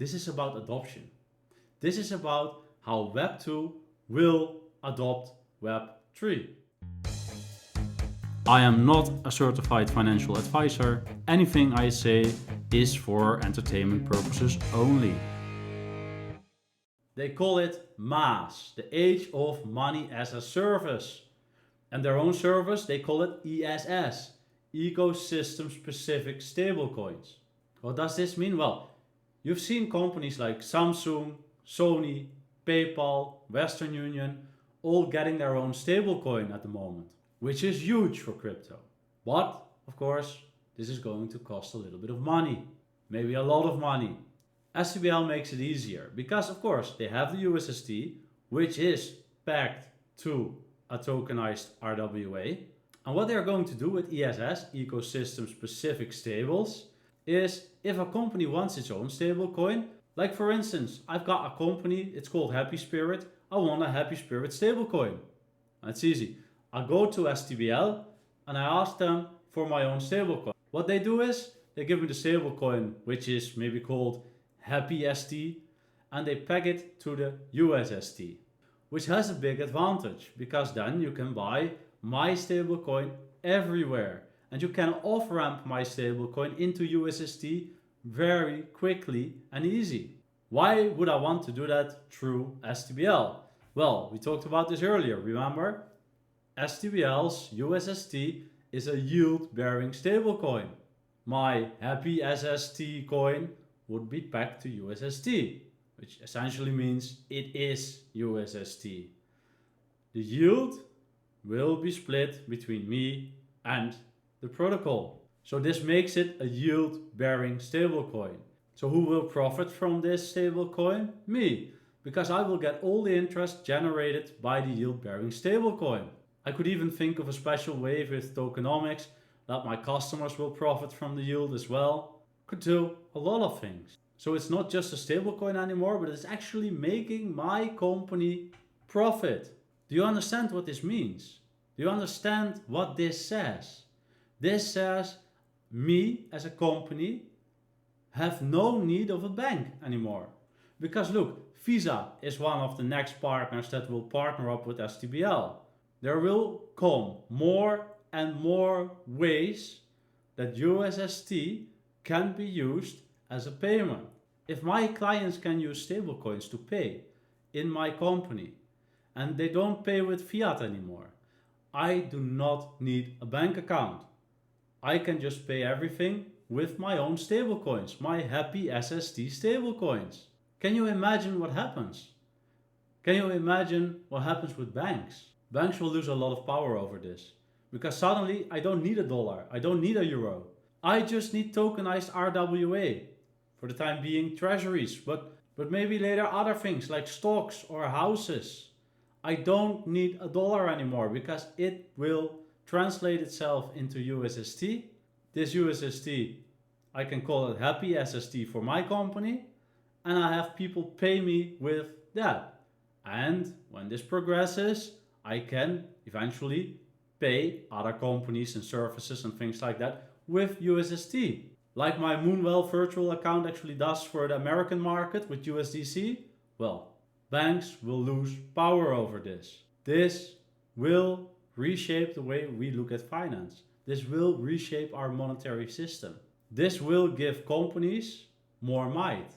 This is about adoption. This is about how Web 2 will adopt Web 3. I am not a certified financial advisor. Anything I say is for entertainment purposes only. They call it MaaS, the age of money as a service. And their own service, they call it ESS, Ecosystem-Specific Stablecoins. What does this mean? Well, you've seen companies like Samsung, Sony, PayPal, Western Union, all getting their own stablecoin at the moment, which is huge for crypto. But, of course, this is going to cost a little bit of money, maybe a lot of money. STBL makes it easier because, of course, they have the USST, which is pegged to a tokenized RWA. And what they're going to do with ESS, Ecosystem-Specific Stables, is if a company wants its own stablecoin, like for instance, I've got a company, it's called Happy Spirit, I want a Happy Spirit stablecoin. That's easy. I go to STBL and I ask them for my own stablecoin. What they do is, they give me the stablecoin, which is maybe called Happy ST, and they peg it to the USST, which has a big advantage because then you can buy my stablecoin everywhere and you can off-ramp my stablecoin into USST very quickly and easy. Why would I want to do that through STBL? Well, we talked about this earlier, remember? STBL's USST is a yield-bearing stablecoin. My Happy SST coin would be pegged to USST, which essentially means it is USST. The yield will be split between me and the protocol. So this makes it a yield-bearing stablecoin. So who will profit from this stablecoin? Me, because I will get all the interest generated by the yield-bearing stablecoin. I could even think of a special way with tokenomics that my customers will profit from the yield as well. Could do a lot of things. So it's not just a stablecoin anymore, but it's actually making my company profit. Do you understand what this means? Do you understand what this says? This says me as a company have no need of a bank anymore. Because look, Visa is one of the next partners that will partner up with STBL. There will come more and more ways that USST can be used as a payment. If my clients can use stablecoins to pay in my company and they don't pay with fiat anymore, I do not need a bank account. I can just pay everything with my own stablecoins, my Happy SST stablecoins. Can you imagine what happens? Can you imagine what happens with banks? Banks will lose a lot of power over this because suddenly I don't need a dollar, I don't need a euro. I just need tokenized RWA. For the time being, treasuries, but maybe later other things like stocks or houses. I don't need a dollar anymore because it will translate itself into USST. This USST, I can call it Happy SST for my company, and I have people pay me with that. And when this progresses, I can eventually pay other companies and services and things like that with USST. Like my Moonwell virtual account actually does for the American market with USDC. Well, banks will lose power over this. This will reshape the way we look at finance. This will reshape our monetary system. This will give companies more might.